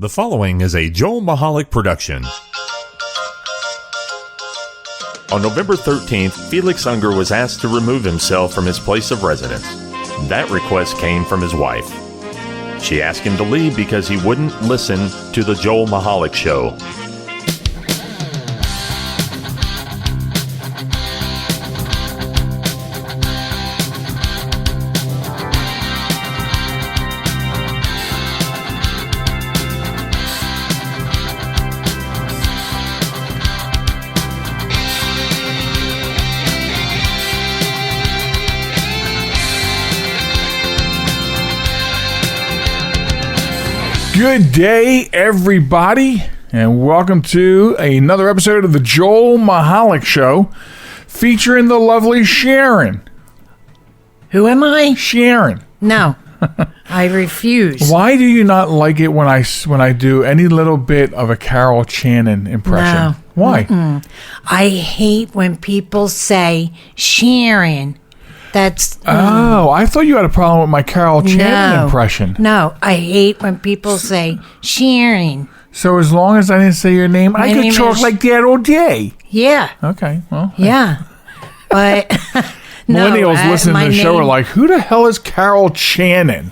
The following is a Joel Michalec production. On November 13th, Felix Unger was asked to remove himself from his place of residence. That request came from his wife. She asked him to leave because he wouldn't listen to the Joel Michalec Show. Good day, everybody, and welcome to another episode of the Joel Michalec Show, featuring the lovely Sharen. Who am I? Sharen. No, I refuse. Why do you not like it when I do any little bit of a Carol Channing impression? No. Why? Mm-mm. I hate when people say Sharen. That's I thought you had a problem with my Carol Channing impression. No, I hate when people say Sharen. So as long as I didn't say your name, I could talk like that all day. Yeah. Okay. Well. Yeah. But Millennials listening to the show are like, who the hell is Carol Channing?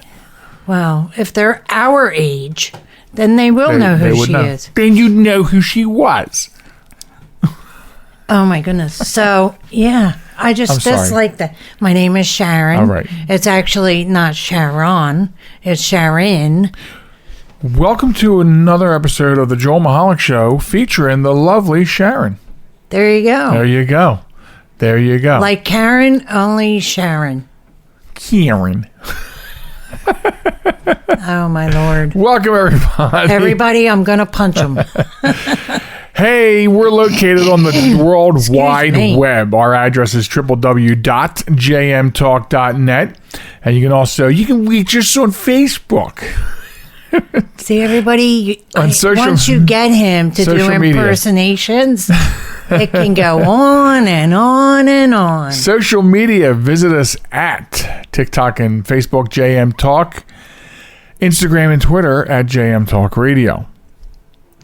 Well, if they're our age, then they will know who she is. Then you'd know who she was. Oh my goodness. So, yeah. I just dislike that. My name is Sharen. All right. It's actually not Sharon. It's Sharen. Welcome to another episode of the Joel Michalec Show featuring the lovely Sharen. There you go. There you go. There you go. Like Karen, only Sharon. Karen. Oh, my Lord. Welcome, everybody. Everybody, I'm going to punch them. Hey, we're located on the World Wide Web. Our address is www.jmtalk.net. And you can reach us on Facebook. See, everybody, once you get him to do impersonations, it can go on and on and on. Social media, visit us at TikTok and Facebook, JM Talk, Instagram and Twitter at JM Talk Radio.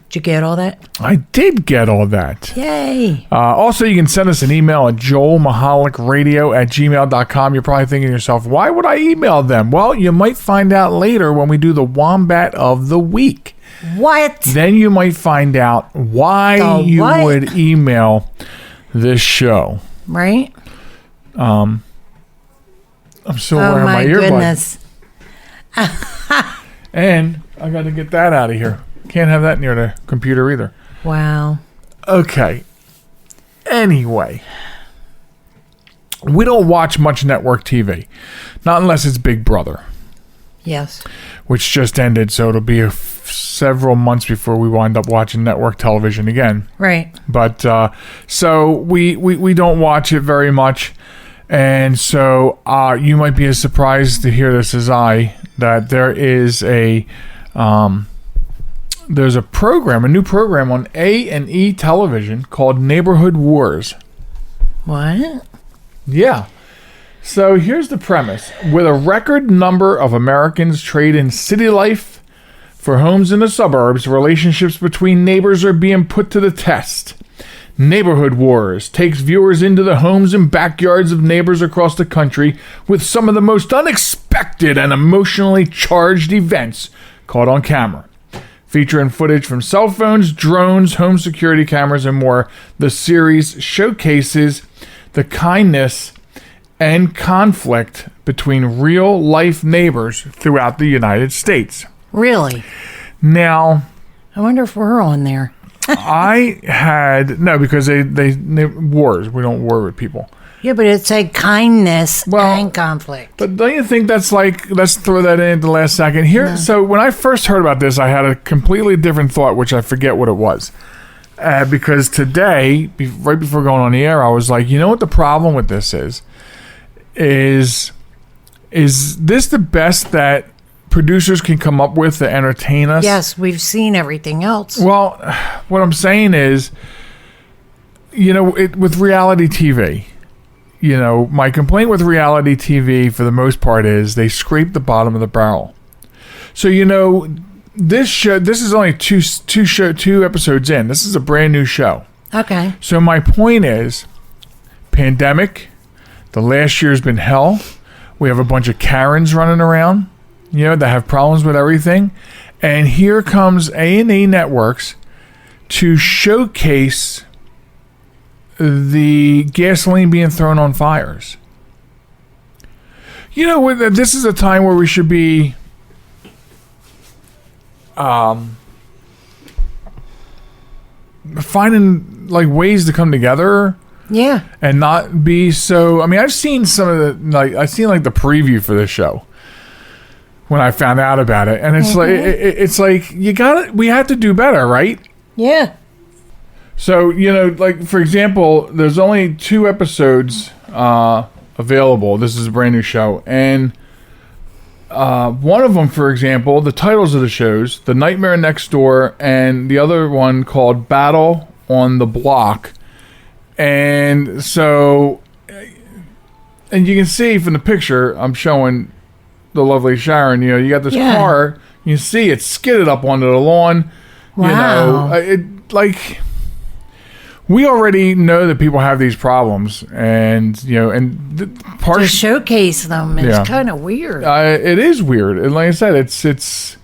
Did you get all that? I did get all that. Yay. Also, you can send us an email at joelmichalecradio@gmail.com. You're probably thinking to yourself, why would I email them? Well, you might find out later when we do the Wombat of the Week. What? Then you might find out why you would email this show. Right? I'm still wearing my earbuds. Goodness. And I got to get that out of here. Can't have that near the computer either. Wow. Okay. Anyway, we don't watch much network TV. Not unless it's Big Brother. Yes. Which just ended, so it'll be several months before we wind up watching network television again. Right. But, so we don't watch it very much. And so you might be as surprised to hear this as I, that there is there's a new program on A&E television called Neighborhood Wars. What? Yeah. So here's the premise. With a record number of Americans trade in city life for homes in the suburbs, relationships between neighbors are being put to the test. Neighborhood Wars takes viewers into the homes and backyards of neighbors across the country with some of the most unexpected and emotionally charged events caught on camera. Featuring footage from cell phones, drones, home security cameras, and more, the series showcases the kindness and conflict between real-life neighbors throughout the United States. Really? Now, I wonder if we're on there. because they wars. We don't war with people. Yeah, but it's like kindness and conflict. But don't you think that's like, let's throw that in at the last second here? No. So when I first heard about this, I had a completely different thought, which I forget what it was. Because today, right before going on the air, I was like, you know what the problem with this is? Is this the best that producers can come up with to entertain us? Yes, we've seen everything else. Well, what I'm saying is, with reality TV, my complaint with reality TV for the most part is they scrape the bottom of the barrel. So, this is only two episodes in. This is a brand new show. Okay. So my point is, pandemic, the last year's been hell. We have a bunch of Karens running around, that have problems with everything. And here comes A&E Networks to showcase the gasoline being thrown on fires. This is a time where we should be finding ways to come together. Yeah. And not be so. I mean, I've seen some of the the preview for this show when I found out about it, and it's we have to do better, right? Yeah. So, for example, there's only 2 episodes available. This is a brand new show. And one of them, for example, the titles of the shows, The Nightmare Next Door, and the other one called Battle on the Block. And so, and you can see from the picture, I'm showing the lovely Sharen, you got this car, you see it skidded up onto the lawn. Wow. We already know that people have these problems, and to showcase them is kind of weird. It is weird, and like I said, it's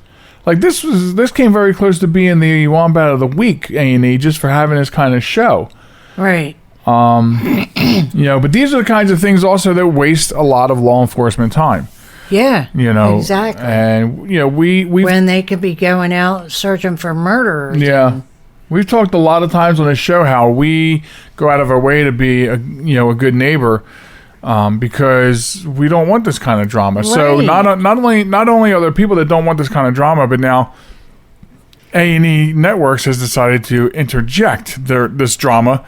like this came very close to being the Wombat of the Week, A&E, just for having this kind of show, right? But these are the kinds of things also that waste a lot of law enforcement time. Yeah, exactly. And we when they could be going out searching for murderers. Yeah. We've talked a lot of times on this show how we go out of our way to be a good neighbor, because we don't want this kind of drama. Right. So not only are there people that don't want this kind of drama, but now A&E Networks has decided to interject this drama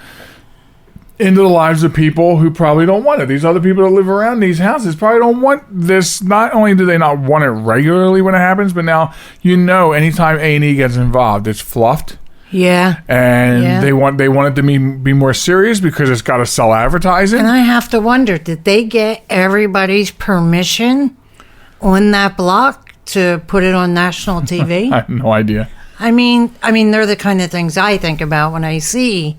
into the lives of people who probably don't want it. These other people that live around these houses probably don't want this. Not only do they not want it regularly when it happens, but now anytime A&E gets involved, it's fluffed. Yeah. And they want it to be more serious because it's got to sell advertising. And I have to wonder, did they get everybody's permission on that block to put it on national TV? I have no idea. I mean, they're the kind of things I think about when I see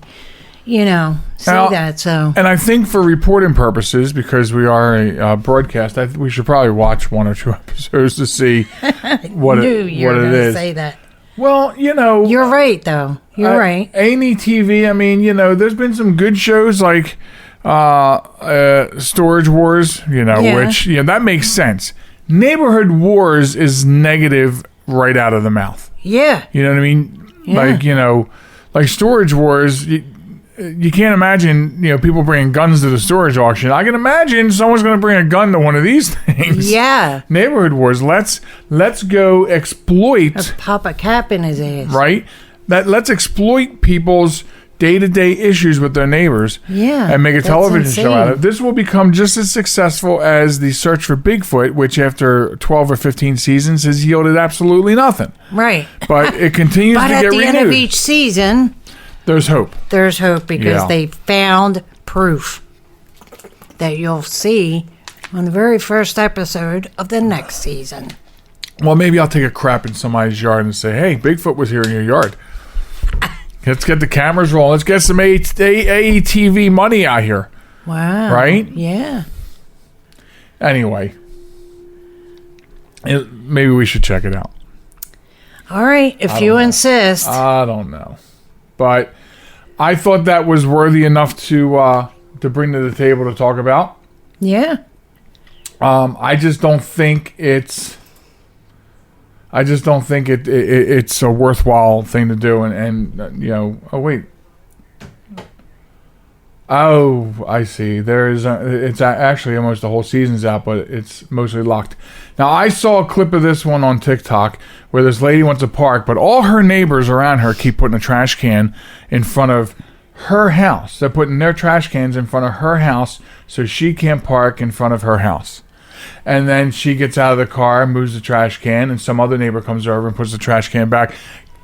that. So, and I think for reporting purposes, because we are a broadcast, we should probably watch 1 or 2 episodes to see what it is. Say that. Well, you're right, though. You're right. A&E TV. I mean, there's been some good shows like Storage Wars. Which that makes sense. Neighborhood Wars is negative right out of the mouth. Yeah. You know what I mean? Yeah. Like Storage Wars. You can't imagine, people bringing guns to the storage auction. I can imagine someone's going to bring a gun to one of these things. Yeah. Neighborhood Wars. Let's go exploit. Let's pop a cap in his ass. Right? Let's exploit people's day-to-day issues with their neighbors. Yeah. And make a television show out of it. This will become just as successful as the search for Bigfoot, which after 12 or 15 seasons has yielded absolutely nothing. Right. But it continues to get renewed. But at the end of each season, there's hope. There's hope because they found proof that you'll see on the very first episode of the next season. Well, maybe I'll take a crap in somebody's yard and say, hey, Bigfoot was here in your yard. Let's get the cameras rolling. Let's get some A&E TV money out here. Wow. Right? Yeah. Anyway. Maybe we should check it out. All right. If you insist. I don't know. But I thought that was worthy enough to bring to the table to talk about. Yeah. I just don't think it's it's a worthwhile thing to do. Oh wait. Oh, I see. It's actually almost the whole season's out, but it's mostly locked. Now, I saw a clip of this one on TikTok where this lady wants to park, but all her neighbors around her keep putting a trash can in front of her house. They're putting their trash cans in front of her house so she can't park in front of her house. And then she gets out of the car, moves the trash can, and some other neighbor comes over and puts the trash can back.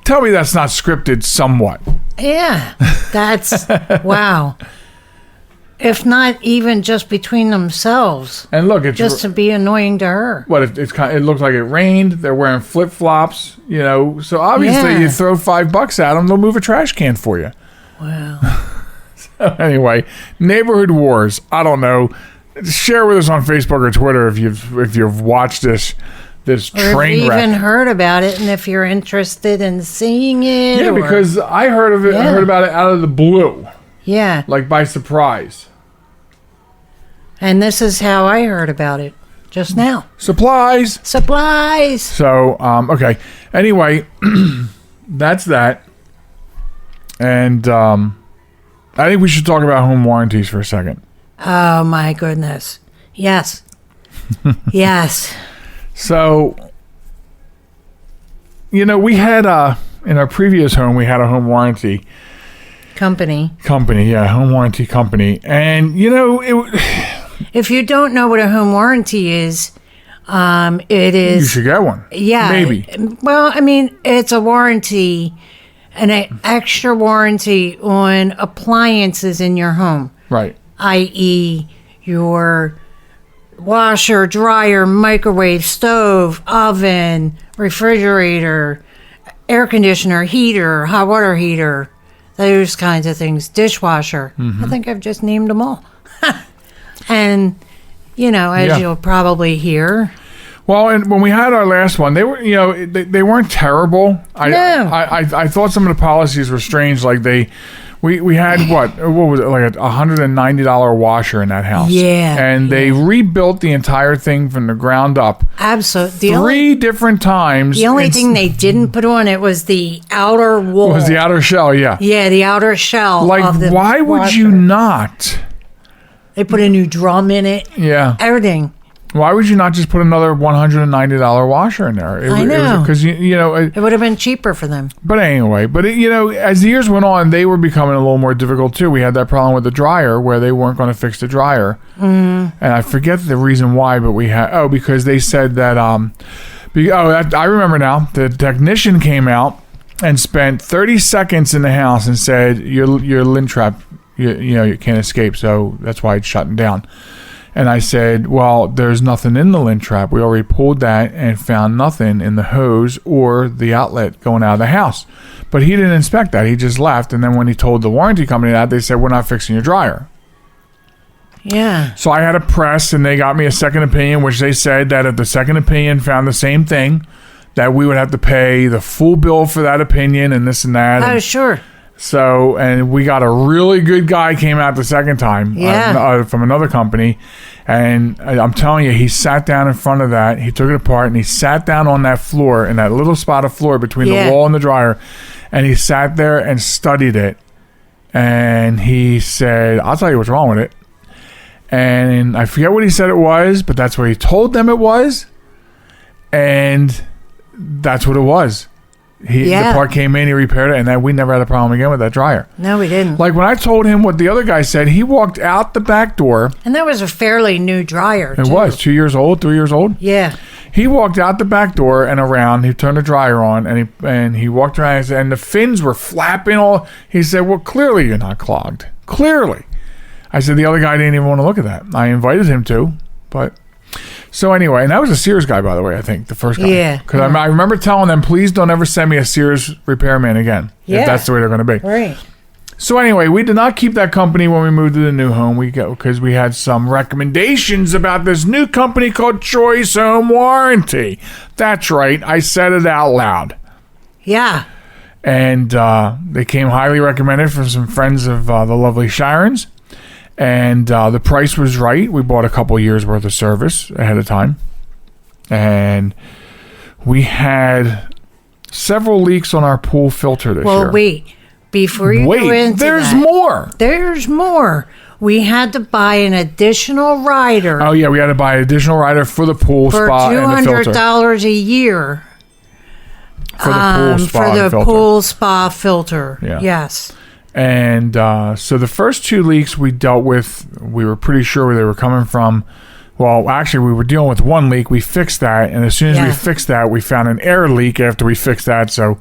Tell me that's not scripted somewhat. Yeah. That's... wow. If not even just between themselves. And look, it's just to be annoying to her. What it looks like it rained. They're wearing flip flops, So obviously, you throw $5 at them, they'll move a trash can for you. Wow. So anyway, neighborhood wars. I don't know. Share with us on Facebook or Twitter if you've watched this train wreck. Even heard about it, and if you're interested in seeing it. Yeah, because I heard of it. I heard about it out of the blue. Yeah. Like by surprise. And this is how I heard about it just now. Supplies. So, okay. Anyway, that's that. And I think we should talk about home warranties for a second. Oh, my goodness. Yes. Yes. So, we had, in our previous home, we had a home warranty. Company, home warranty company. And, if you don't know what a home warranty is, it is... You should get one. Yeah. Maybe. Well, I mean, it's a warranty, an extra warranty on appliances in your home. Right. I.e., your washer, dryer, microwave, stove, oven, refrigerator, air conditioner, heater, hot water heater, those kinds of things, dishwasher. I think I've just named them all. And, as you'll probably hear. Well, and when we had our last one, they were, they weren't terrible. I thought some of the policies were strange. Like we had what was it, like $190 washer in that house. Yeah. And they rebuilt the entire thing from the ground up. Absolutely. Three different times. The only thing they didn't put on it was the outer wall. Was the outer shell, yeah. Yeah, the outer shell. Like, of the why would washer. you not? They put a new drum in it. Yeah. Everything. Why would you not just put another $190 washer in there? I know. Because, it would have been cheaper for them. But anyway, as the years went on, they were becoming a little more difficult too. We had that problem with the dryer where they weren't going to fix the dryer. And I forget the reason why, but because they said that, I remember now, the technician came out and spent 30 seconds in the house and said, your lint trap, you can't escape. So that's why it's shutting down. And I said, well, there's nothing in the lint trap. We already pulled that and found nothing in the hose or the outlet going out of the house. But he didn't inspect that. He just left. And then when he told the warranty company that, they said, we're not fixing your dryer. Yeah. So I had a press, and they got me a second opinion, which they said that if the second opinion found the same thing, that we would have to pay the full bill for that opinion and this and that. Oh, sure. So, and we got a really good guy came out the second time from another company. And I'm telling you, he sat down in front of that. He took it apart and he sat down on that floor, in that little spot of floor between the wall and the dryer. And he sat there and studied it. And he said, I'll tell you what's wrong with it. And I forget what he said it was, but that's what he told them it was. And that's what it was. The part came in, he repaired it, and then we never had a problem again with that dryer. No, we didn't. Like when I told him what the other guy said, he walked out the back door. And that was a fairly new dryer, It was 2 years old, 3 years old. Yeah. He walked out the back door and around. He turned the dryer on, and he walked around, and the fins were flapping all. He said, well, clearly you're not clogged. Clearly. I said, the other guy didn't even want to look at that. I invited him to, but... So anyway, and that was a Sears guy, by the way, I think, the first guy. Yeah. Because I remember telling them, please don't ever send me a Sears repairman again. Yeah. If that's the way they're going to be. Right. So anyway, we did not keep that company when we moved to the new home. Because we had some recommendations about this new company called Choice Home Warranty. That's right. I said it out loud. Yeah. And they came highly recommended from some friends of the lovely Sharen's. And the price was right. We bought a couple years worth of service ahead of time. And we had several leaks on our pool filter this year. Well, wait. Before you go into there's more. There's more. We had to buy an additional rider. Oh, yeah. We had to buy an additional rider for the pool spa and the filter. For $200 a year. For the pool spa and filter. For the pool spa filter. Yeah. Yes. And so the first two leaks we dealt with, we were pretty sure where they were coming from. Well, actually, we were dealing with one leak. We fixed that. And as soon as we fixed that, we found an air leak after we fixed that. So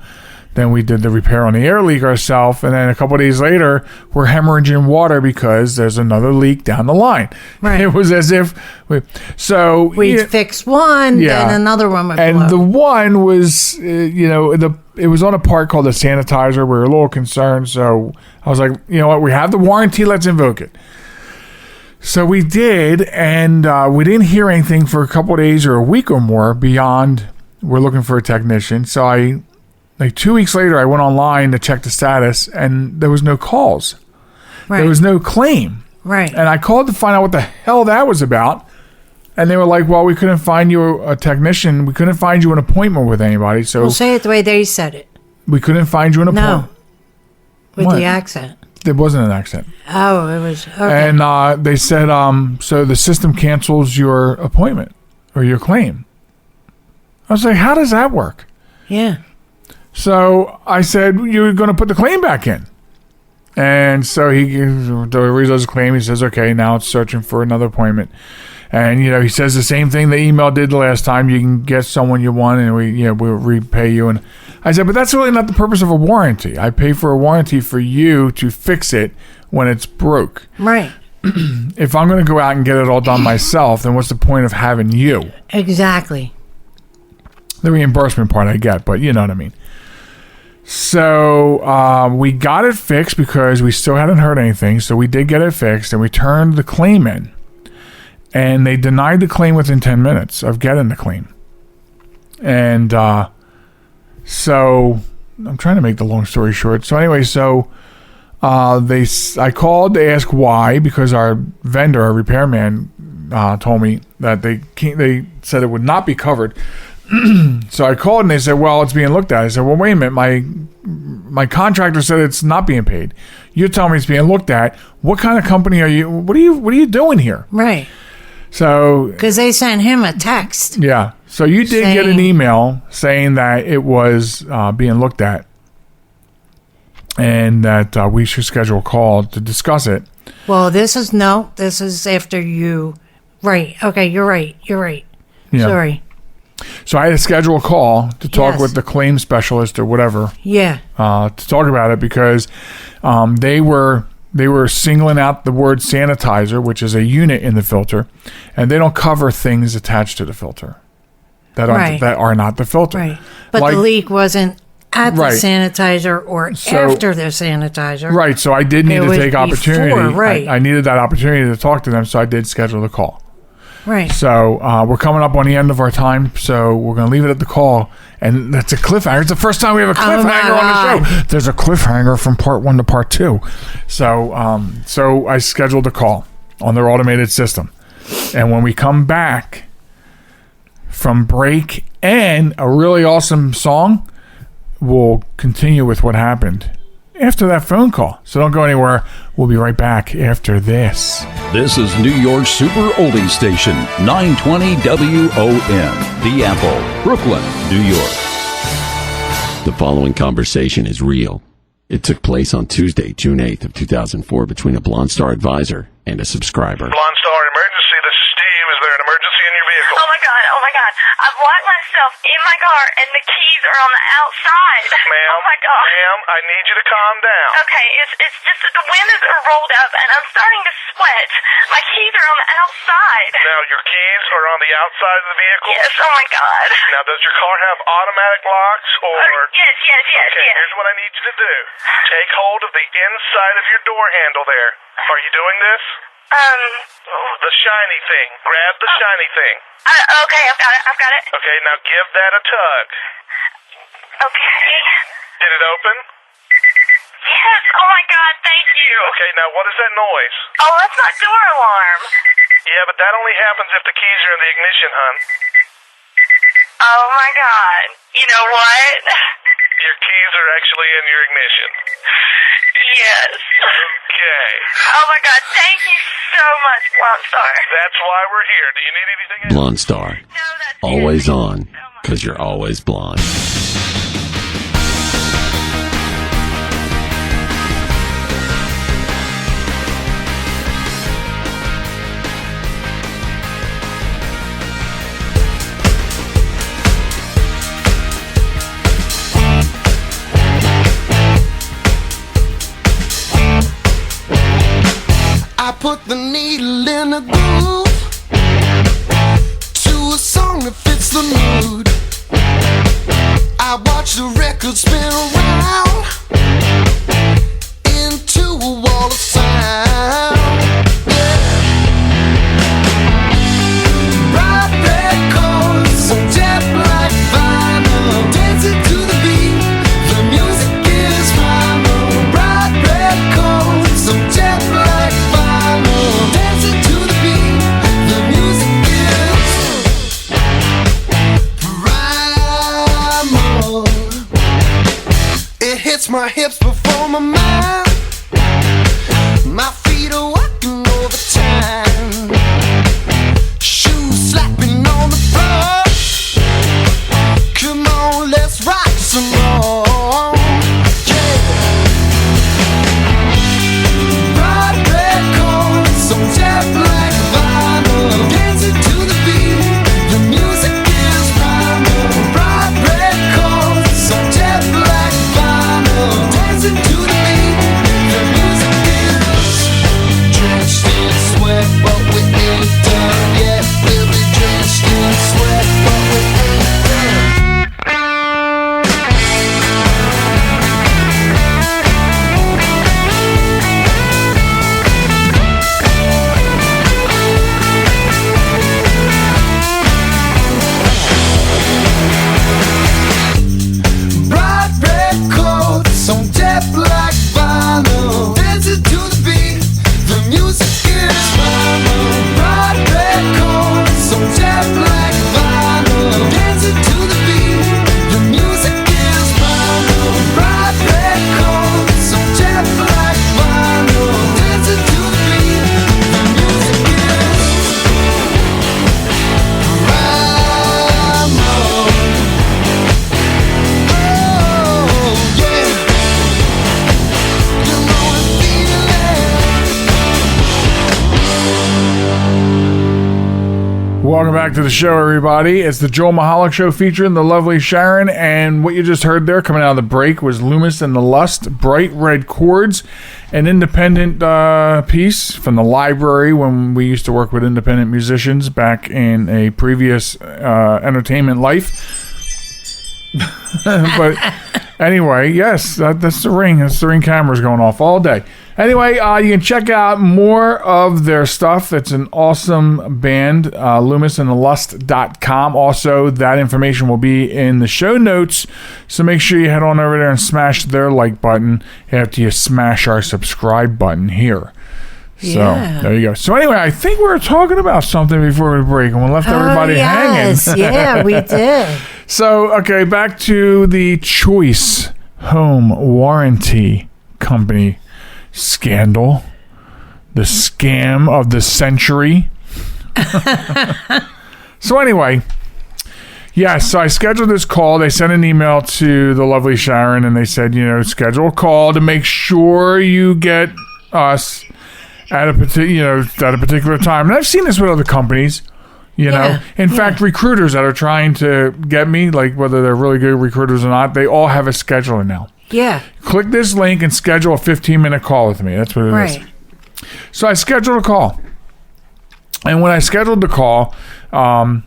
Then we did the repair on the air leak ourselves, and then a couple of days later, we're hemorrhaging water because there's another leak down the line. Right. It was as if we'd fix one, then another one would and blow. the one was, it was on a part called the sanitizer. We were a little concerned, so I was like, you know what, we have the warranty, let's invoke it. So we did, and we didn't hear anything for a couple of days or a week or more beyond we're looking for a technician. So 2 weeks later, I went online to check the status, and there was no calls. Right. There was no claim. Right. And I called to find out what the hell that was about. And they were like, well, we couldn't find you a technician. We couldn't find you an appointment with anybody. So Well, say it the way they said it. We couldn't find you an appointment. No. With What? the accent. There wasn't an accent. Oh, it was. Okay. And they said, so the system cancels your appointment or your claim. I was like, how does that work? Yeah. So I said, you're going to put the claim back in. And so he reads his claim. He says, okay, now it's searching for another appointment. And, he says the same thing the email did the last time. You can get someone you want, and we'll repay you. And I said, but that's really not the purpose of a warranty. I pay for a warranty for you to fix it when it's broke. Right. If I'm going to go out and get it all done myself, then what's the point of having you? Exactly. The reimbursement part I get, but you know what I mean. So we got it fixed because we still hadn't heard anything. So we did get it fixed, and we turned the claim in. And they denied the claim within 10 minutes of getting the claim. And so I'm trying to make the long story short. So anyway, I called to ask why, because our vendor, our repairman, told me that they said it would not be covered. So I called and they said, well, it's being looked at. I said, well, wait a minute. My contractor said it's not being paid. You're telling me it's being looked at. What kind of company are you? What are you doing here? Right. So because they sent him a text. Yeah. So you did get an email saying that it was being looked at, and that we should schedule a call to discuss it. Well, this is after you. Right. Okay. You're right. Yeah. Sorry. So I had to schedule a call to talk with the claim specialist or whatever. Yeah. To talk about it because they were singling out the word sanitizer, which is a unit in the filter, and they don't cover things attached to the filter that are not the filter. Right. But the leak wasn't at the sanitizer or after the sanitizer. Right. So I did need to take opportunity. Right. I needed that opportunity to talk to them, so I did schedule the call. Right. So we're coming up on the end of our time, so we're going to leave it at the call. And that's a cliffhanger. It's the first time we have a cliffhanger on the show. There's a cliffhanger from part 1 to part 2. So I scheduled a call on their automated system. And when we come back from break and a really awesome song, we'll continue with what happened after that phone call. So don't go anywhere. We'll be right back after this. This is New York's super oldie station, 920 WON, The Apple, Brooklyn, New York. The following conversation is real. It took place on Tuesday, June 8th of 2004 between a Blonde Star advisor and a subscriber. Blonde Star emergency, this is Steve. Is there an emergency in your vehicle? Oh my god. I've locked myself in my car and the keys are on the outside. Ma'am, oh my god. Ma'am, I need you to calm down. Okay, it's just that the windows are rolled up and I'm starting to sweat. My keys are on the outside. Now, your keys are on the outside of the vehicle? Yes, oh my god. Now, does your car have automatic locks or... Yes. Okay, here's what I need you to do. Take hold of the inside of your door handle there. Are you doing this? The shiny thing. Grab the shiny thing. Okay, I've got it. Okay, now give that a tug. Okay. Did it open? Yes, oh my god, thank you. Okay, now what is that noise? Oh, that's my door alarm. Yeah, but that only happens if the keys are in the ignition, hon. Oh my god. You know what? Your keys are actually in your ignition. Yes. Okay. Oh my god, thank you so much, Blonde Star. That's why we're here. Do you need anything else? Blonde Star. No, that's Always it. on, because you're always blonde. put the needle in a groove to a song that fits the mood. I watch the record spin around into a wall of sound. Yeah. Bright red chords, some jet black vinyl, dancing to the beat. The music is primal. Bright red chords, some jet black vinyl, dancing to the beat. The music is primal. It hits my hips before my mind. My feet are walking over time. Shoes slapping on the floor. Come on, let's rock some more. Yeah. Bright red chords, some jet black vinyl, dancing to the beat. The music is primal. Bright red chords, some jet black vinyl, dancing to the beat. The music is drenched in sweat, but we ain't done yet. We'll be drenched in sweat, but we ain't done. Bright red coat, some jet black vinyl, dancing to the beat. The music is primal. Bright red coat, some jet black vinyl, dancing to the beat. The music is primal. Bright red coat, some jet black vinyl, dancing to the beat. The music is primal. Oh yeah, you know I feel it. Welcome back to the show, everybody. It's the Joel Michalec Show featuring the lovely Sharen. And what you just heard there coming out of the break was Loomis and the Lust, Bright Red Chords, an independent piece from the library when we used to work with independent musicians back in a previous entertainment life. But anyway, yes, that's the ring. That's the ring cameras going off all day. Anyway, you can check out more of their stuff. It's an awesome band, loomisandthelust.com. Also, that information will be in the show notes, so make sure you head on over there and smash their like button after you smash our subscribe button here. Yeah. So, there you go. So anyway, I think we were talking about something before the break, and we left everybody yes. hanging. Yeah, we did. So, okay, back to the Choice Home Warranty Company scandal. The scam of the century. So anyway, yes, so I scheduled this call. They sent an email to the lovely Sharen, and they said, schedule a call to make sure you get us at a particular time. And I've seen this with other companies. In fact, recruiters that are trying to get me, like whether they're really good recruiters or not, they all have a scheduler now. Yeah. Click this link and schedule a 15-minute call with me. That's what it is. So I scheduled a call. And when I scheduled the call, I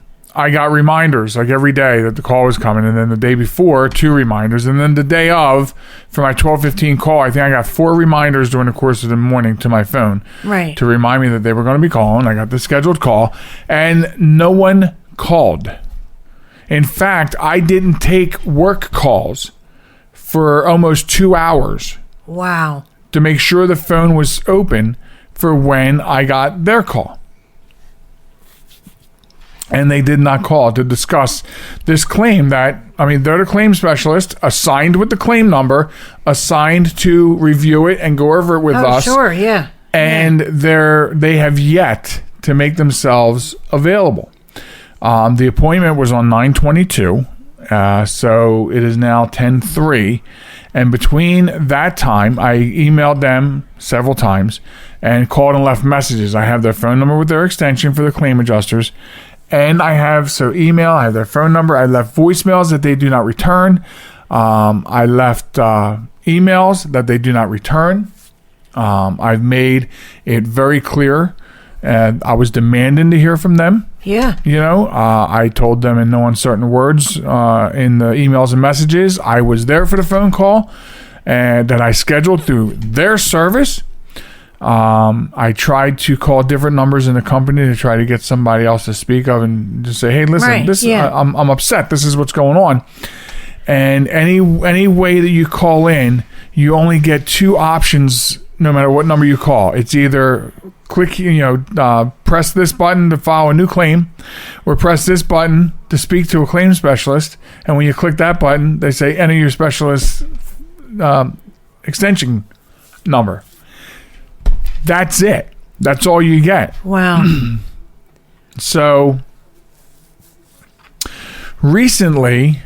got reminders like every day that the call was coming. And then the day before, 2 reminders. And then the day of, for my 12:15 call, I think I got 4 reminders during the course of the morning to my phone. Right. To remind me that they were going to be calling. I got the scheduled call. And no one called. In fact, I didn't take work calls for almost 2 hours. Wow. To make sure the phone was open for when I got their call. And they did not call to discuss this claim that, they're the claim specialist, assigned with the claim number, assigned to review it and go over it with us. Sure, yeah. And they have yet to make themselves available. The appointment was on 9/22. So it is now 10/3, and between that time, I emailed them several times and called and left messages. I have their phone number with their extension for the claim adjusters, and I have their phone number. I left voicemails that they do not return. I left emails that they do not return. I've made it very clear, and I was demanding to hear from them. Yeah. I told them in no uncertain words in the emails and messages I was there for the phone call, and that I scheduled through their service. I tried to call different numbers in the company to try to get somebody else to speak of and just say, hey, listen, I'm upset. This is what's going on. And any way that you call in, you only get two options no matter what number you call. It's either press this button to file a new claim, or press this button to speak to a claim specialist. And when you click that button, they say enter your specialist extension number. That's it. That's all you get. Wow. So recently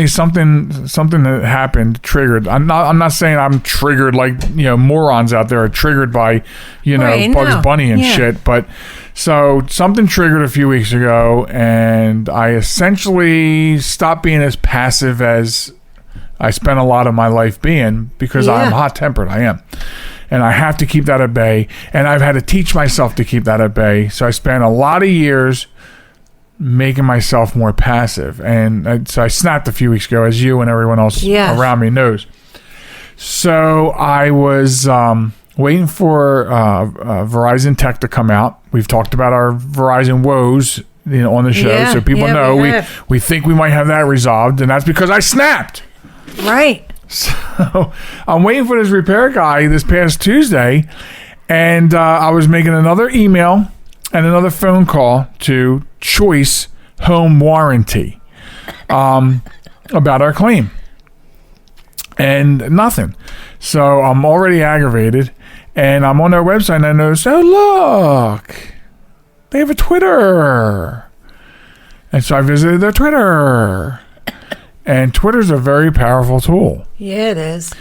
something that happened triggered. I'm not saying I'm triggered like morons out there are triggered by Bugs Bunny and shit, but so something triggered a few weeks ago, and I essentially stopped being as passive as I spent a lot of my life being, because I'm hot-tempered. I am. And I have to keep that at bay. And I've had to teach myself to keep that at bay. So I spent a lot of years making myself more passive. And so I snapped a few weeks ago, as you and everyone else around me knows. So I was waiting for Verizon Tech to come out. We've talked about our Verizon woes on the show. So people know we think we might have that resolved. And that's because I snapped. Right. So I'm waiting for this repair guy this past Tuesday, and I was making another email and another phone call to Choice Home Warranty about our claim, and nothing. So I'm already aggravated, and I'm on their website, and I notice, oh look, they have a Twitter, and so I visited their Twitter. And Twitter's a very powerful tool. Yeah, it is.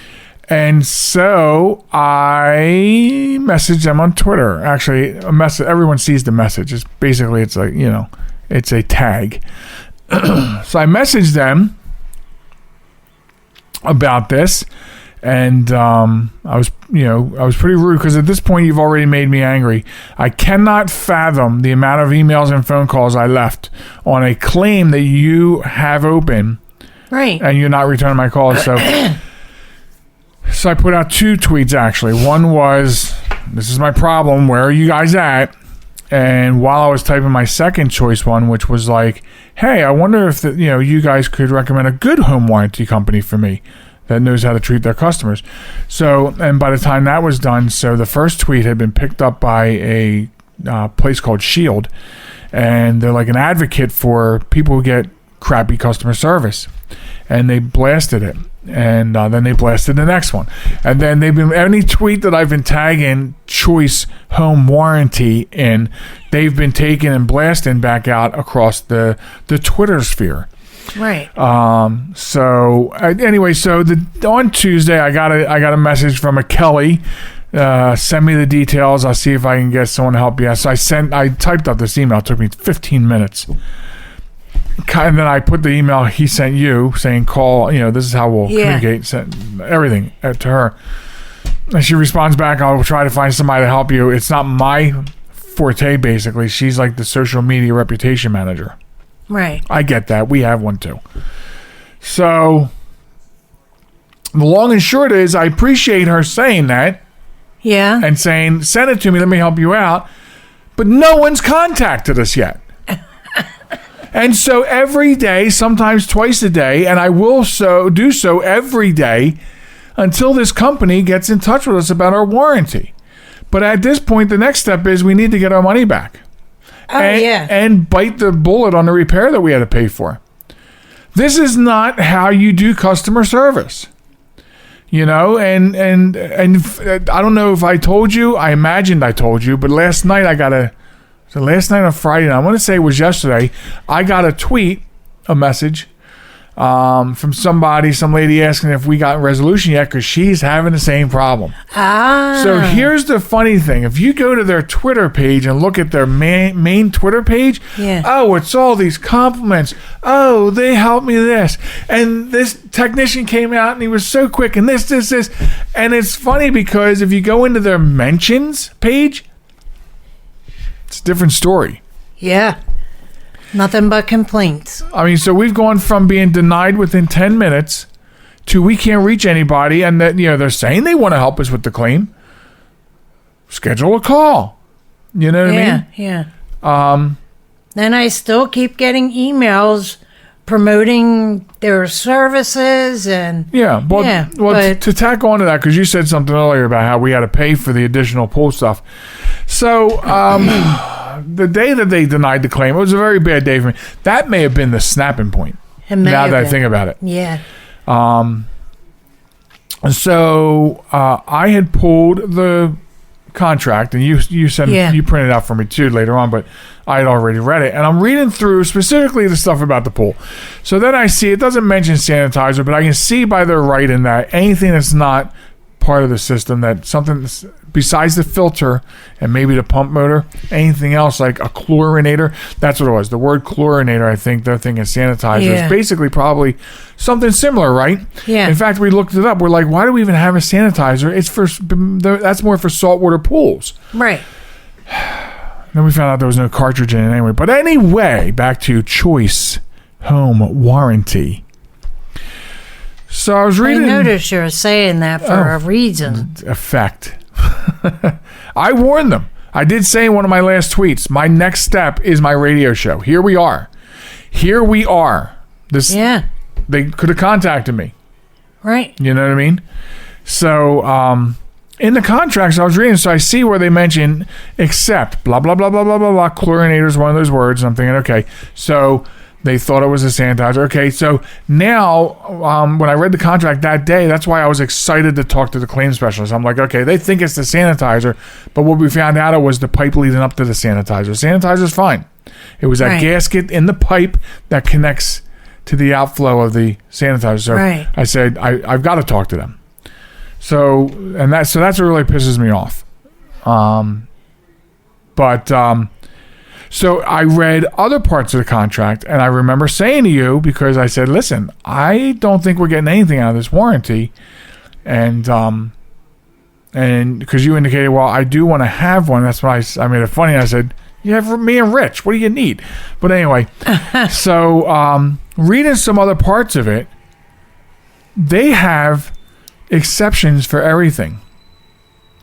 And so I messaged them on Twitter. Actually, everyone sees the message. It's basically, it's like, it's a tag. So I messaged them about this, and I was pretty rude, because at this point you've already made me angry. I cannot fathom the amount of emails and phone calls I left on a claim that you have open. Right. And you're not returning my calls. So I put out two tweets, actually. One was, this is my problem. Where are you guys at? And while I was typing my second choice one, which was like, hey, I wonder if you guys could recommend a good home warranty company for me that knows how to treat their customers. So, and by the time that was done, so the first tweet had been picked up by a place called Shield. And they're like an advocate for people who get crappy customer service, and they blasted it, and then they blasted the next one, and then they've been, any tweet that I've been tagging Choice Home Warranty in, they've been taking and blasting back out across the Twitter sphere. Right. So on Tuesday I got a message from a Kelly. Send me the details. I'll see if I can get someone to help you. So I typed up this email. It took me 15 minutes. And then I put the email he sent you saying, call, this is how we'll communicate, send everything to her. And she responds back, I'll try to find somebody to help you. It's not my forte, basically. She's like the social media reputation manager. Right. I get that. We have one too. So the long and short is, I appreciate her saying that. Yeah. And saying, send it to me, let me help you out. But no one's contacted us yet. And so every day, sometimes twice a day, and I will do so every day until this company gets in touch with us about our warranty. But at this point, the next step is we need to get our money back. And bite the bullet on the repair that we had to pay for. This is not how you do customer service. And I don't know if I told you. I imagined I told you, but last night last night on Friday, and I want to say it was yesterday, I got a message from some lady asking if we got resolution yet because she's having the same problem. So here's the funny thing. If you go to their Twitter page and look at their main Twitter page, it's all these compliments. Oh, they helped me this. And this technician came out and he was so quick and this. And it's funny because if you go into their mentions page, it's a different story. Yeah. Nothing but complaints. I mean, so we've gone from being denied within 10 minutes to we can't reach anybody, and that they're saying they want to help us with the claim. Schedule a call. You know what I mean? Yeah. Then I still keep getting emails promoting their services and but to tack on to that, because you said something earlier about how we had to pay for the additional pool stuff. So the day that they denied the claim, it was a very bad day for me. That may have been the snapping point. Now that I think about it. Yeah. So I had pulled the contract, and you printed it out for me too later on, but I had already read it, and I'm reading through specifically the stuff about the pool. So then I see it doesn't mention sanitizer, but I can see by their writing that anything that's not part of the system, that something besides the filter and maybe the pump motor, anything else like a chlorinator, that's what it was. The word chlorinator, I think they're thinking sanitizer is basically probably something similar, right? Yeah. In fact, we looked it up. We're like, why do we even have a sanitizer? That's more for saltwater pools. Right. Then we found out there was no cartridge in it anyway. But anyway, back to Choice Home Warranty. So I was reading. I noticed you're saying that for a reason. Effect. I warned them. I did say in one of my last tweets, my next step is my radio show. Here we are. They could have contacted me. Right. You know what I mean? So, in the contracts I was reading, so I see where they mention except blah, blah, blah, blah, blah, blah, blah. Chlorinator is one of those words. And I'm thinking, okay, so they thought it was a sanitizer. Okay, so now when I read the contract that day, that's why I was excited to talk to the claim specialist. I'm like, okay, they think it's the sanitizer, but what we found out was the pipe leading up to the sanitizer. Sanitizer's fine. It was that gasket in the pipe that connects to the outflow of the sanitizer. So I said, I've got to talk to them. So that's what really pisses me off. So I read other parts of the contract, and I remember saying to you, because I said, listen, I don't think we're getting anything out of this warranty. And because you indicated, well, I do want to have one. That's why I made it funny. I said, you have me and Rich. What do you need? But anyway, so reading some other parts of it, they have exceptions for everything.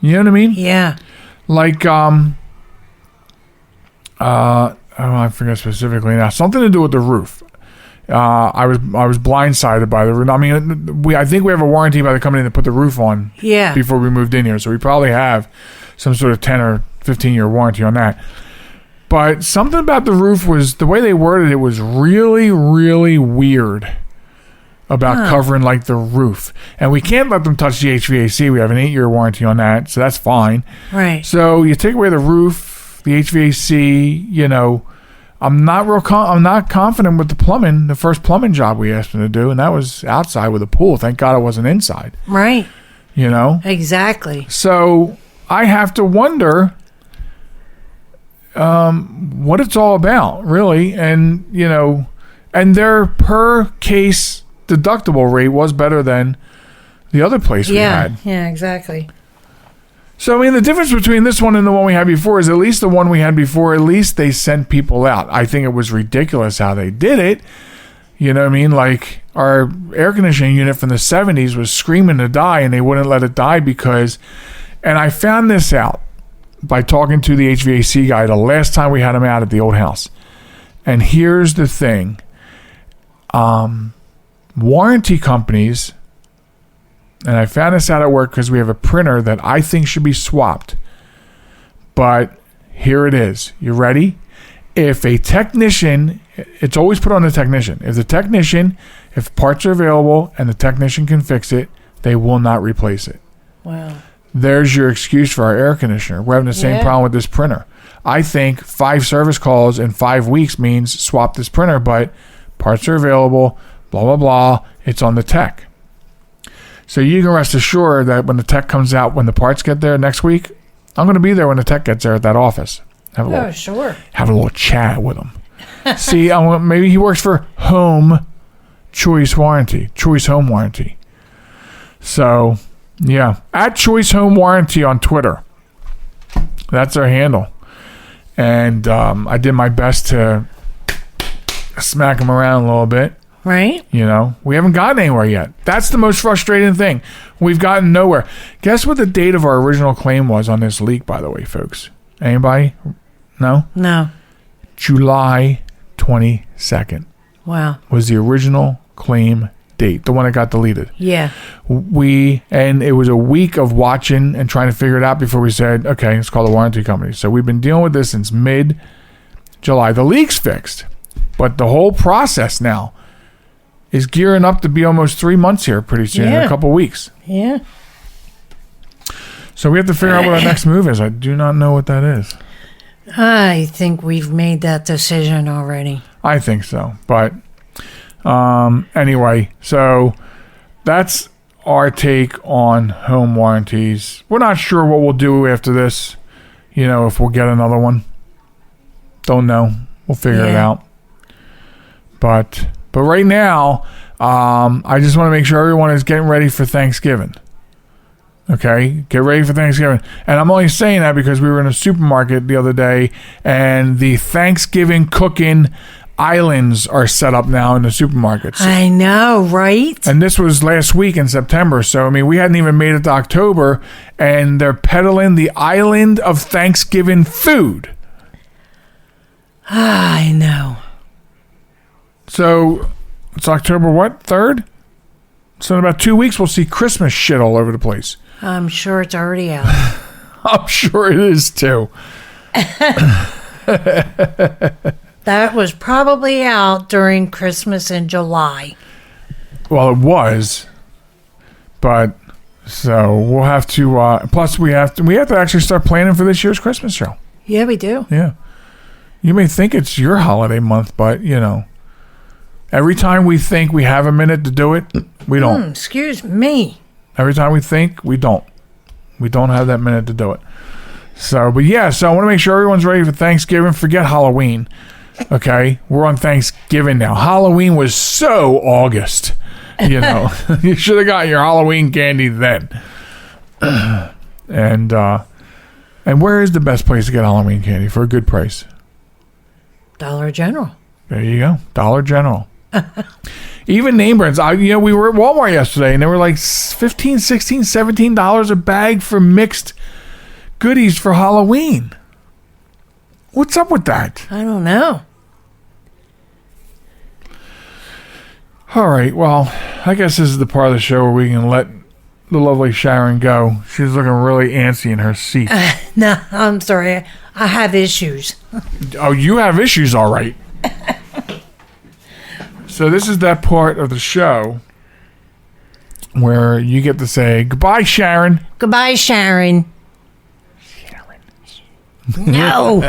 You know what I mean? Yeah. Like, I forget specifically now. Something to do with the roof. I was blindsided by the roof. I mean, I think we have a warranty by the company that put the roof on before we moved in here. So we probably have some sort of 10 or 15-year warranty on that. But something about the roof was, the way they worded it was really, really weird about covering like the roof. And we can't let them touch the HVAC. We have an 8-year warranty on that, so that's fine. Right. So you take away the roof, the HVAC, I'm not confident with the plumbing, the first plumbing job we asked them to do, and that was outside with a pool. Thank God it wasn't inside. Right. Exactly. So I have to wonder what it's all about, really. And, and their per case deductible rate was better than the other place we had. Yeah, exactly. So, I mean, the difference between this one and the one we had before is at least the one we had before, at least they sent people out. I think it was ridiculous how they did it. You know what I mean? Like, our air conditioning unit from the 70s was screaming to die, and they wouldn't let it die because... And I found this out by talking to the HVAC guy the last time we had him out at the old house. And here's the thing. Warranty companies, and I found this out at work because we have a printer that I think should be swapped. But here it is. You ready? If a technician, it's always put on the technician. If parts are available and the technician can fix it, they will not replace it. Wow. There's your excuse for our air conditioner. We're having the same problem with this printer. I think 5 service calls in 5 weeks means swap this printer, but parts are available. blah, blah, blah. It's on the tech. So you can rest assured that when the tech comes out, when the parts get there next week, I'm going to be there when the tech gets there at that office. Have a little chat with him. See, maybe he works for Home Choice Warranty, Choice Home Warranty. So, yeah, at Choice Home Warranty on Twitter. That's our handle. And I did my best to smack him around a little bit. Right. You know, we haven't gotten anywhere yet. That's the most frustrating thing. We've gotten nowhere. Guess what the date of our original claim was on this leak, by the way, folks? Anybody? No? No. July 22nd. Wow. Was the original claim date, the one that got deleted. Yeah. And it was a week of watching and trying to figure it out before we said, okay, let's call the warranty company. So we've been dealing with this since mid-July. The leak's fixed, but the whole process now is gearing up to be almost 3 months here pretty soon, in a couple weeks. Yeah. So we have to figure out what our next move is. I do not know what that is. I think we've made that decision already. I think so. But anyway, so that's our take on home warranties. We're not sure what we'll do after this. You know, if we'll get another one. Don't know. We'll figure it out. But right now, I just want to make sure everyone is getting ready for Thanksgiving. Okay? Get ready for Thanksgiving. And I'm only saying that because we were in a supermarket the other day, and the Thanksgiving cooking islands are set up now in the supermarkets. I know, right? And this was last week in September. So, I mean, we hadn't even made it to October, and they're peddling the island of Thanksgiving food. I know. So it's October what? 3rd? So in about 2 weeks we'll see Christmas shit all over the place. I'm sure it's already out. I'm sure it is too. That was probably out during Christmas in July. Well, it was. But so we'll have to plus we have to actually start planning for this year's Christmas show. Yeah, we do. Yeah. You may think it's your holiday month, but you know, every time we think we have a minute to do it, we don't. Excuse me. Every time we think, we don't. We don't have that minute to do it. So, but yeah, so I want to make sure everyone's ready for Thanksgiving. Forget Halloween. Okay? We're on Thanksgiving now. Halloween was so August. You know, you should have got your Halloween candy then. And where is the best place to get Halloween candy for a good price? Dollar General. There you go. Dollar General. Even name brands. We were at Walmart yesterday, and they were like $15, $16, $17 a bag for mixed goodies for Halloween. What's up with that? I don't know. All right. Well, I guess this is the part of the show where we can let the lovely Sharen go. She's looking really antsy in her seat. No, I'm sorry. I have issues. Oh, you have issues, all right. So this is that part of the show where you get to say, goodbye, Sharen. Goodbye, Sharen. No.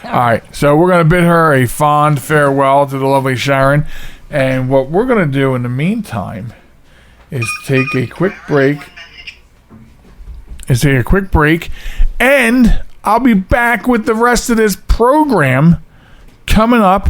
All right. So we're going to bid her a fond farewell to the lovely Sharen. And what we're going to do in the meantime is take a quick break. And I'll be back with the rest of this program coming up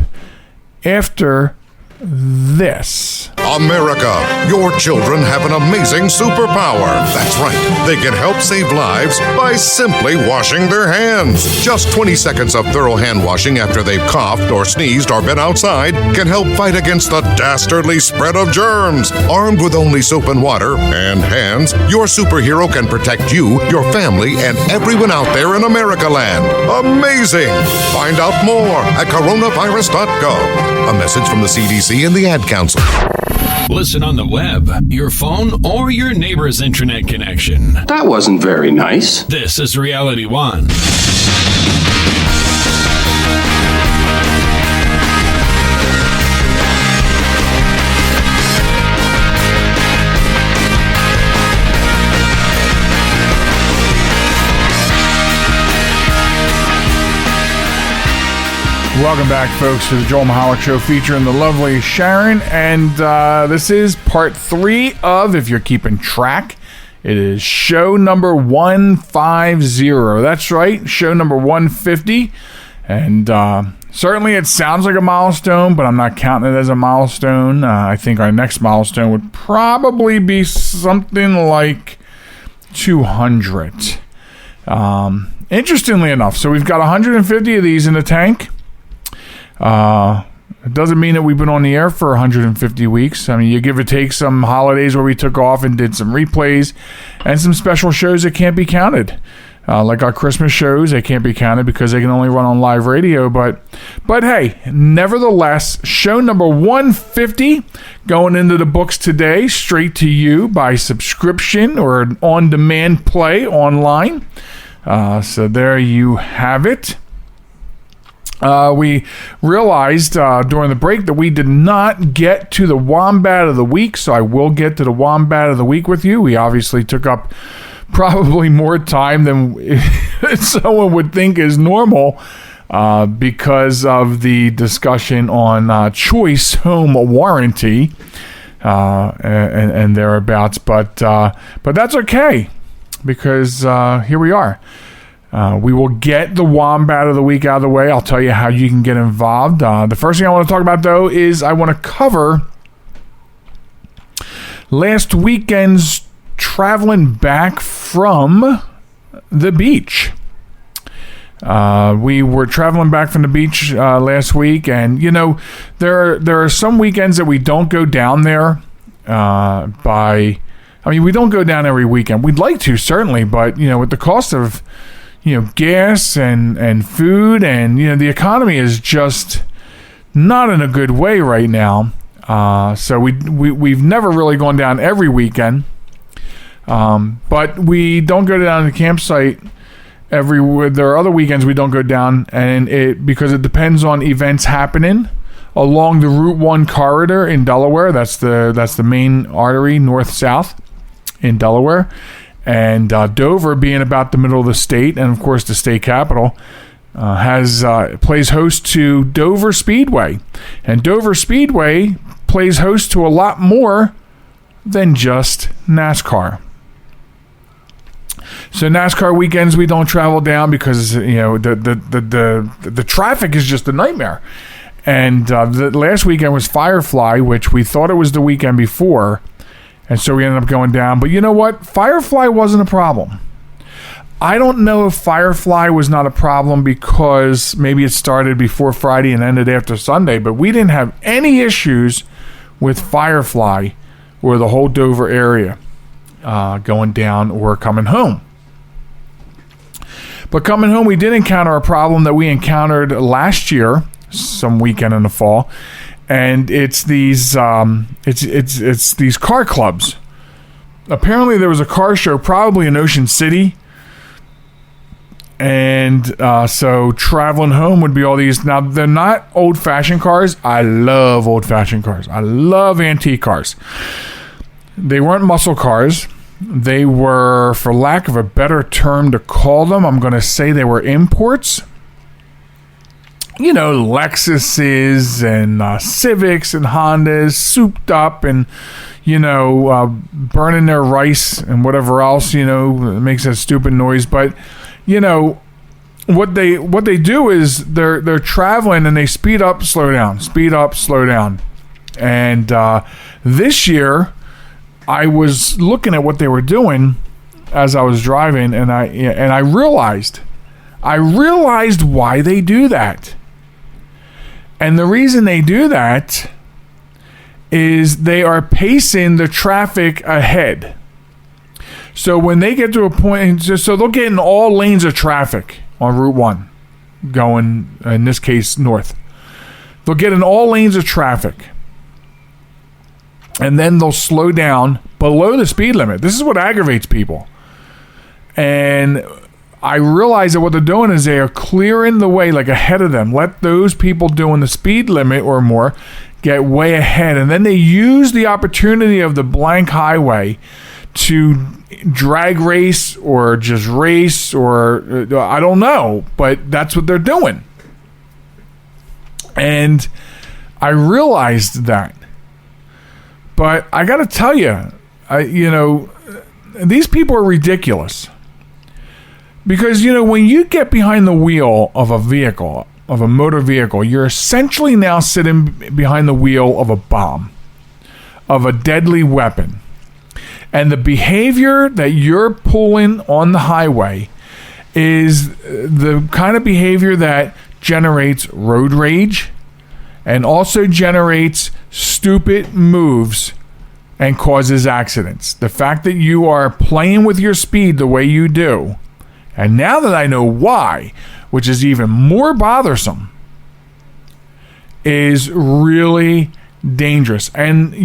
after this. America, your children have an amazing superpower. That's right. They can help save lives by simply washing their hands. Just 20 seconds of thorough hand washing after they've coughed or sneezed or been outside can help fight against the dastardly spread of germs. Armed with only soap and water and hands, your superhero can protect you, your family, and everyone out there in America land. Amazing! Find out more at coronavirus.gov. A message from the CDC and the Ad Council. Listen on the web, your phone, or your neighbor's internet connection. That wasn't very nice. This is Reality One. Welcome back, folks, to the Joel Michalec Show featuring the lovely Sharen. And this is part 3 of, if you're keeping track, it is show number 150. That's right, show number 150. And certainly it sounds like a milestone, but I'm not counting it as a milestone. I think our next milestone would probably be something like 200. Interestingly enough, so we've got 150 of these in the tank. It doesn't mean that we've been on the air for 150 weeks. I mean, you give or take some holidays where we took off and did some replays and some special shows that can't be counted. Like our Christmas shows, they can't be counted because they can only run on live radio. But hey, nevertheless, show number 150 going into the books today, straight to you by subscription or an on-demand play online. So there you have it. We realized during the break that we did not get to the Wombat of the Week, so I will get to the Wombat of the Week with you. We obviously took up probably more time than someone would think is normal because of the discussion on choice home warranty and thereabouts. But that's okay because here we are. We will get the Wombat of the Week out of the way. I'll tell you how you can get involved. The first thing I want to talk about, though, is I want to cover last weekend's traveling back from the beach. We were traveling back from the beach last week, and, you know, there are some weekends that we don't go down there we don't go down every weekend. We'd like to, certainly, but, you know, with the cost of gas and food, and the economy is just not in a good way right now. So we've never really gone down every weekend, but we don't go down to the campsite every. There are other weekends we don't go down, and because it depends on events happening along the Route 1 corridor in Delaware. That's the main artery north-south in Delaware. And Dover, being about the middle of the state, and of course the state capital, plays host to Dover Speedway. And Dover Speedway plays host to a lot more than just NASCAR. So NASCAR weekends we don't travel down because the traffic is just a nightmare. And the last weekend was Firefly, which we thought it was the weekend before. And so we ended up going down. But you know what? Firefly wasn't a problem. I don't know if Firefly was not a problem because maybe it started before Friday and ended after Sunday, but we didn't have any issues with Firefly or the whole Dover area going down or coming home. But coming home, we did encounter a problem that we encountered last year, some weekend in the fall. And it's these it's these car clubs. Apparently there was a car show probably in Ocean City. And so traveling home would be all these. Now, they're not old-fashioned cars. I love old-fashioned cars. I love antique cars. They weren't muscle cars. They were, for lack of a better term to call them, I'm going to say they were imports. Lexuses and Civics and Hondas souped up and, burning their rice and whatever else, makes that stupid noise. But, what they do is they're traveling and they speed up, slow down, speed up, slow down. And this year, I was looking at what they were doing as I was driving, and I realized why they do that. And the reason they do that is they are pacing the traffic ahead. So when they get to a point, so they'll get in all lanes of traffic on Route 1, going, in this case, north. They'll get in all lanes of traffic. And then they'll slow down below the speed limit. This is what aggravates people. And I realize that what they're doing is they are clearing the way, like ahead of them. Let those people doing the speed limit or more get way ahead. And then they use the opportunity of the blank highway to drag race or just race or I don't know. But that's what they're doing. And I realized that. But I got to tell you, these people are ridiculous. Because, when you get behind the wheel of a vehicle, of a motor vehicle, you're essentially now sitting behind the wheel of a bomb, of a deadly weapon. And the behavior that you're pulling on the highway is the kind of behavior that generates road rage and also generates stupid moves and causes accidents. The fact that you are playing with your speed the way you do, and now that I know why, which is even more bothersome, is really dangerous. And,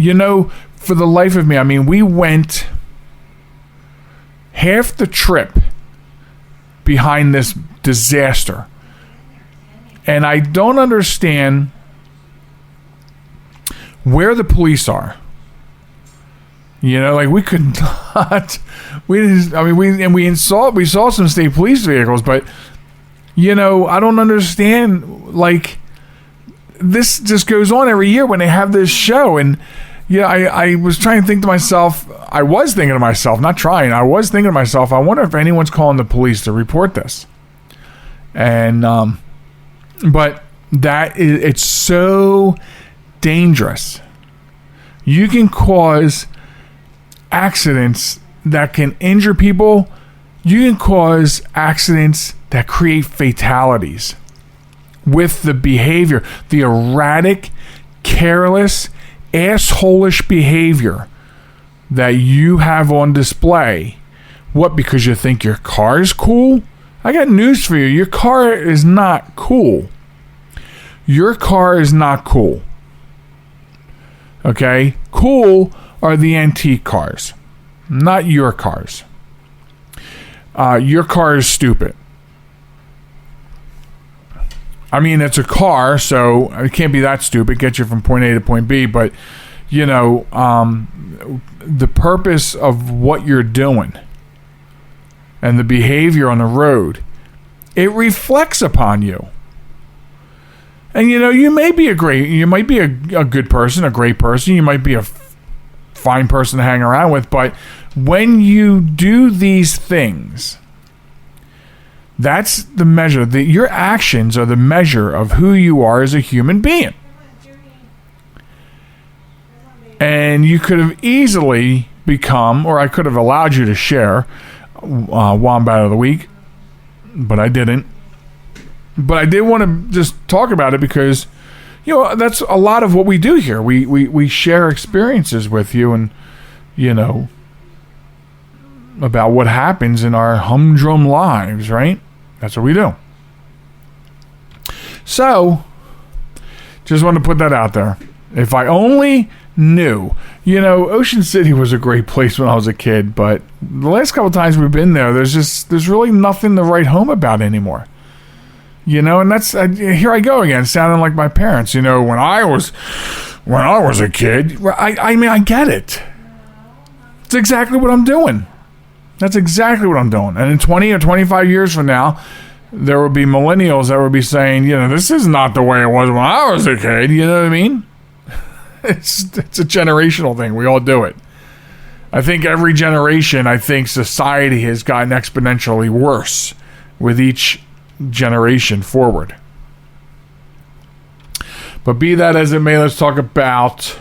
for the life of me, we went half the trip behind this disaster. And I don't understand where the police are. We could not. We saw some state police vehicles, but I don't understand. This just goes on every year when they have this show, and I was trying to think to myself. I was thinking to myself, not trying. I was thinking to myself. I wonder if anyone's calling the police to report this. And but it's so dangerous. You can cause accidents that can injure people. You can cause accidents that create fatalities with the behavior, the erratic, careless, asshole-ish behavior that you have on display. What, because you think your car is cool? I got news for you. Your car is not cool. Your car is not cool. Okay? Cool are the antique cars, not your cars. Your car is stupid. It's a car, so it can't be that stupid. Get you from point A to point B, but the purpose of what you're doing and the behavior on the road, it reflects upon you. And you might be a good person, a great person. You might be a fine person to hang around with, but when you do these things, that's the measure. Your actions are the measure of who you are as a human being. And you could have easily become, or I could have allowed you to share Wombat of the Week, but I didn't. But I did want to just talk about it because that's a lot of what we do here. We share experiences with you and, about what happens in our humdrum lives, right? That's what we do. So, just wanted to put that out there. If I only knew. Ocean City was a great place when I was a kid, but the last couple times we've been there, there's really nothing to write home about anymore. And that's here I go again, sounding like my parents. When I was a kid, I get it. It's exactly what I'm doing. That's exactly what I'm doing. And in 20 or 25 years from now, there will be millennials that will be saying, this is not the way it was when I was a kid. You know what I mean? It's a generational thing. We all do it. I think every generation, society has gotten exponentially worse with each generation forward. But be that as it may, let's talk about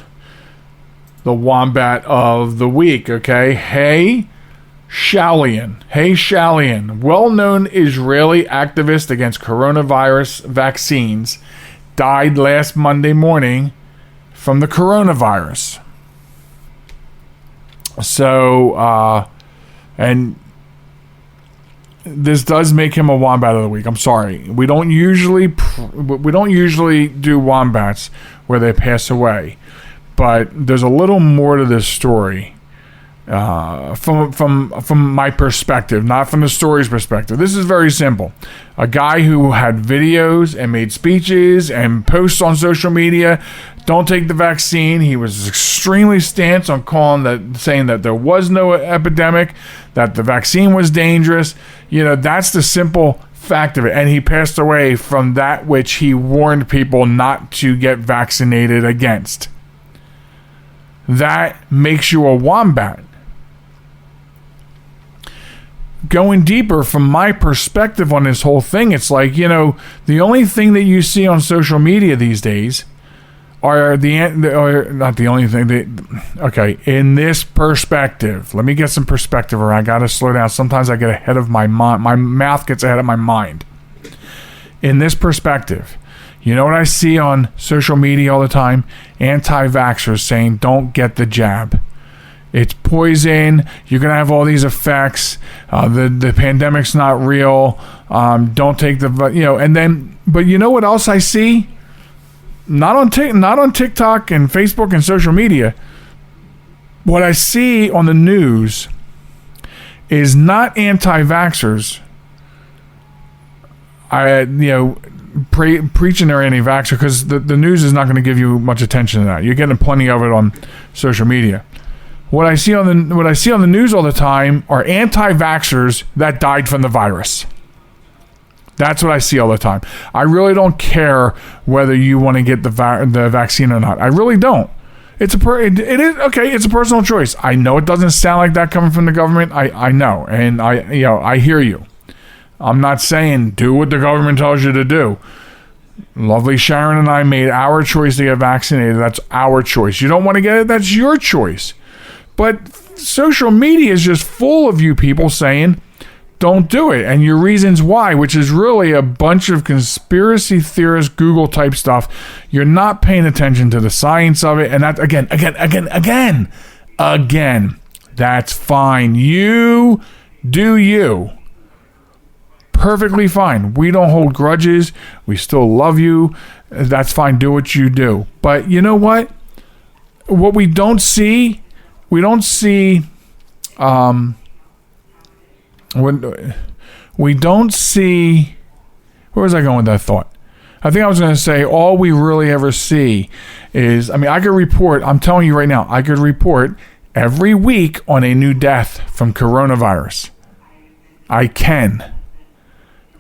the Wombat of the Week, okay? Hey Sharen, well-known Israeli activist against coronavirus vaccines, died last Monday morning from the coronavirus. So, and this does make him a Wombat of the Week. I'm sorry. We don't usually do wombats where they pass away, but there's a little more to this story. From my perspective, not from the story's perspective. This is very simple. A guy who had videos and made speeches and posts on social media, don't take the vaccine. He was extremely stance on saying that there was no epidemic, that the vaccine was dangerous. That's the simple fact of it. And he passed away from that which he warned people not to get vaccinated against. That makes you a wombat. Going deeper from my perspective on this whole thing, it's like, the only thing that you see on social media these days are not the only thing. Okay, in this perspective, let me get some perspective, or I gotta slow down. Sometimes I get ahead of my mind. My mouth gets ahead of my mind. In this perspective, you know what I see on social media all the time? Anti-vaxxers saying, don't get the jab. It's poison. You're going to have all these effects. The pandemic's not real. Don't take the, and then, but you know what else I see? Not on TikTok and Facebook and social media. What I see on the news is not anti-vaxxers. Preaching they're anti-vaxxer, because the news is not going to give you much attention to that. You're getting plenty of it on social media. What I see on the news all the time are anti-vaxxers that died from the virus. That's what I see all the time. I really don't care whether you want to get the vaccine or not. I really don't. It's a personal choice. I know it doesn't sound like that coming from the government. I know, and I hear you. I'm not saying do what the government tells you to do. Lovely Sharen and I made our choice to get vaccinated. That's our choice. You don't want to get it? That's your choice. But social media is just full of you people saying, don't do it. And your reasons why, which is really a bunch of conspiracy theorist Google type stuff. You're not paying attention to the science of it. And that, again, that's fine. You do you. Perfectly fine. We don't hold grudges. We still love you. That's fine. Do what you do. But you know what? What we don't see, where was I going with that thought? I think I was going to say all we really ever see is, I could report, I'm telling you right now, I could report every week on a new death from coronavirus. I can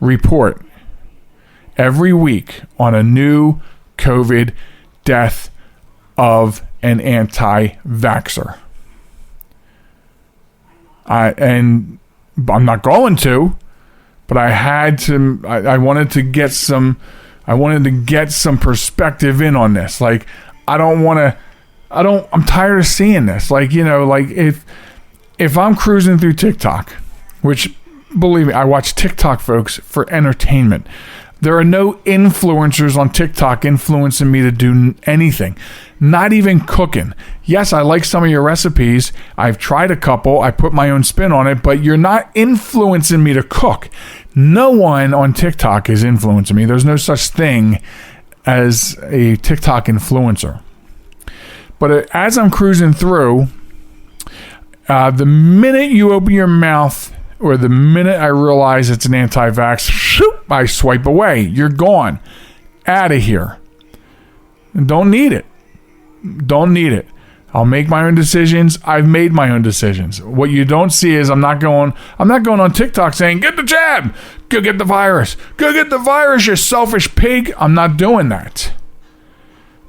report every week on a new COVID death of an anti-vaxxer. And I'm not going to, but I had to. I wanted to get some perspective in on this. Like, I'm tired of seeing this. Like, if I'm cruising through TikTok, which, believe me, I watch TikTok, folks, for entertainment. There are no influencers on TikTok influencing me to do anything. Not even cooking. Yes, I like some of your recipes. I've tried a couple. I put my own spin on it, but you're not influencing me to cook. No one on TikTok is influencing me. There's no such thing as a TikTok influencer. But as I'm cruising through, the minute you open your mouth, or the minute I realize it's an anti-vax, shoop, I swipe away. You're gone. Out of here. Don't need it. I'll make my own decisions. I've made my own decisions. What you don't see is I'm not going on TikTok saying, get the jab, go get the virus, you selfish pig. I'm not doing that.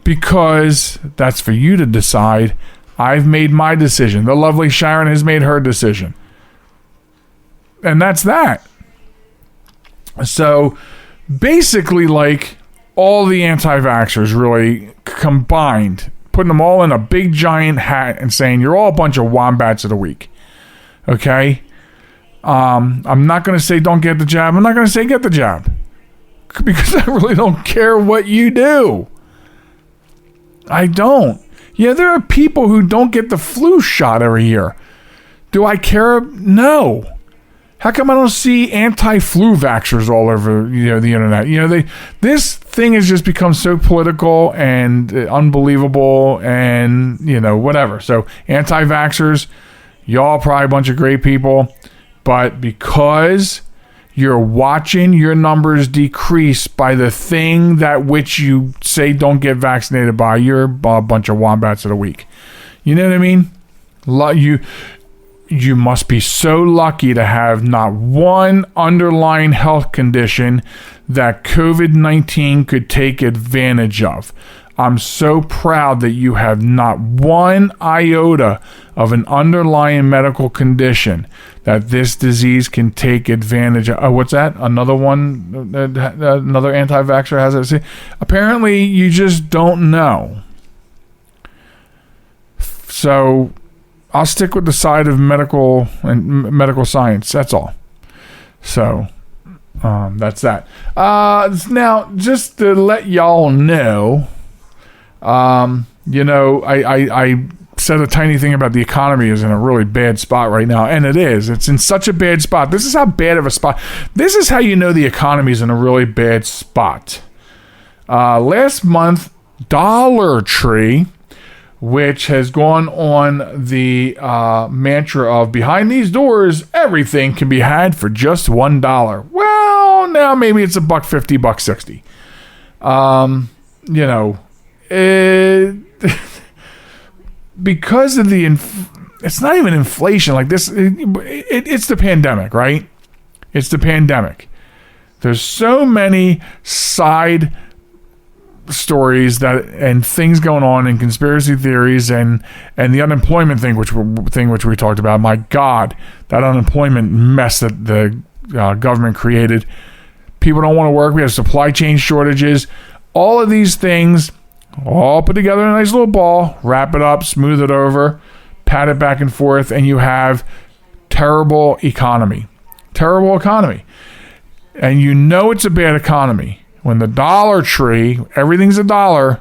Because that's for you to decide. I've made my decision. The lovely Sharen has made her decision. And that's that. So basically, like, all the anti-vaxxers really combined, putting them all in a big giant hat and saying, you're all a bunch of wombats of the week. Okay? I'm not going to say don't get the jab. I'm not going to say get the jab. Because I really don't care what you do. I don't. Yeah, there are people who don't get the flu shot every year. Do I care? No. How come I don't see anti-flu vaxxers all over the internet? This thing has just become so political and unbelievable and whatever. So anti-vaxxers, y'all probably a bunch of great people, but because you're watching your numbers decrease by the thing that which you say don't get vaccinated by, you're a bunch of wombats of the week. You know what I mean? you must be so lucky to have not one underlying health condition that COVID-19 could take advantage of. I'm so proud that you have not one iota of an underlying medical condition that this disease can take advantage of. Oh, what's that? Another one? Another anti-vaxxer has it? See, apparently, you just don't know. So I'll stick with the side of medical and medical science. That's all. So that's that. Now, just to let y'all know, I said a tiny thing about the economy is in a really bad spot right now, and it is. It's in such a bad spot. This is how bad of a spot. This is how you know the economy is in a really bad spot. Last month, Dollar Tree, which has gone on the mantra of behind these doors, everything can be had for just $1. Well, now maybe it's $1.50, $1.60. Because of it's not even inflation like this. It's the pandemic, right? It's the pandemic. There's so many side stories and things going on and conspiracy theories and the unemployment thing, which we talked about. My God, that unemployment mess that the government created. People don't want to work. We have supply chain shortages. All of these things all put together in a nice little ball, wrap it up, smooth it over, pat it back and forth, and you have terrible economy. Terrible economy. And you know it's a bad economy when the Dollar Tree, everything's $1,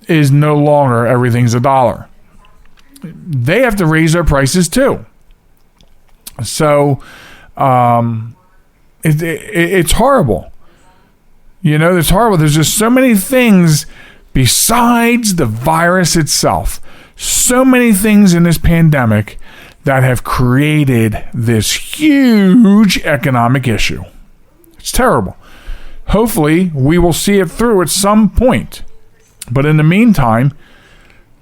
is no longer everything's $1. They have to raise their prices too. So it's horrible. It's horrible. There's just so many things besides the virus itself. So many things in this pandemic that have created this huge economic issue. It's terrible. Hopefully, we will see it through at some point. But in the meantime,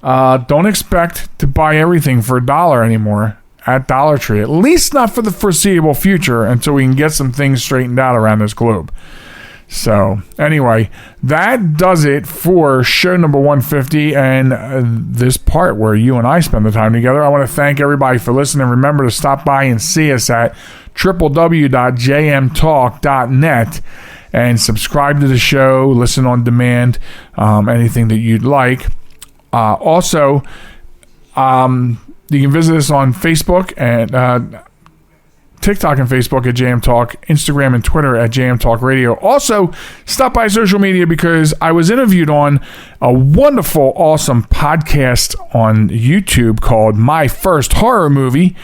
don't expect to buy everything for $1 anymore at Dollar Tree. At least not for the foreseeable future until we can get some things straightened out around this globe. So, anyway, that does it for show number 150 and this part where you and I spend the time together. I want to thank everybody for listening. Remember to stop by and see us at www.jmtalk.net and subscribe to the show, listen on demand, anything that you'd like. Also, you can visit us on Facebook and TikTok and Facebook at JM Talk, Instagram and Twitter at JM Talk Radio. Also, stop by social media because I was interviewed on a wonderful, awesome podcast on YouTube called My First Horror Movie.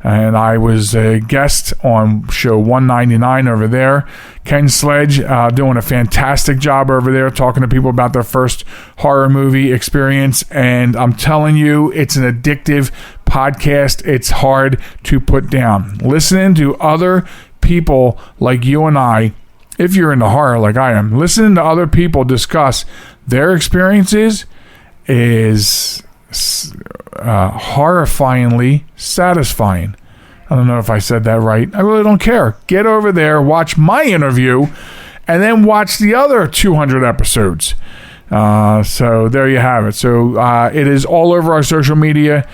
And I was a guest on show 199 over there. Ken Sledge doing a fantastic job over there talking to people about their first horror movie experience. And I'm telling you, it's an addictive podcast. It's hard to put down. Listening to other people like you and I, if you're into horror like I am, listening to other people discuss their experiences is horrifyingly satisfying. I don't know if I said that right. I really don't care. Get over there, watch my interview, and then watch the other 200 episodes. So there you have it. So it is all over our social media.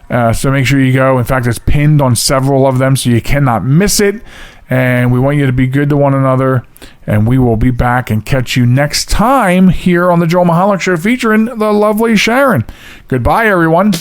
So make sure you go. In fact, it's pinned on several of them, so you cannot miss it. And we want you to be good to one another. And we will be back and catch you next time here on the Joel Michalec Show featuring the lovely Sharen. Goodbye, everyone.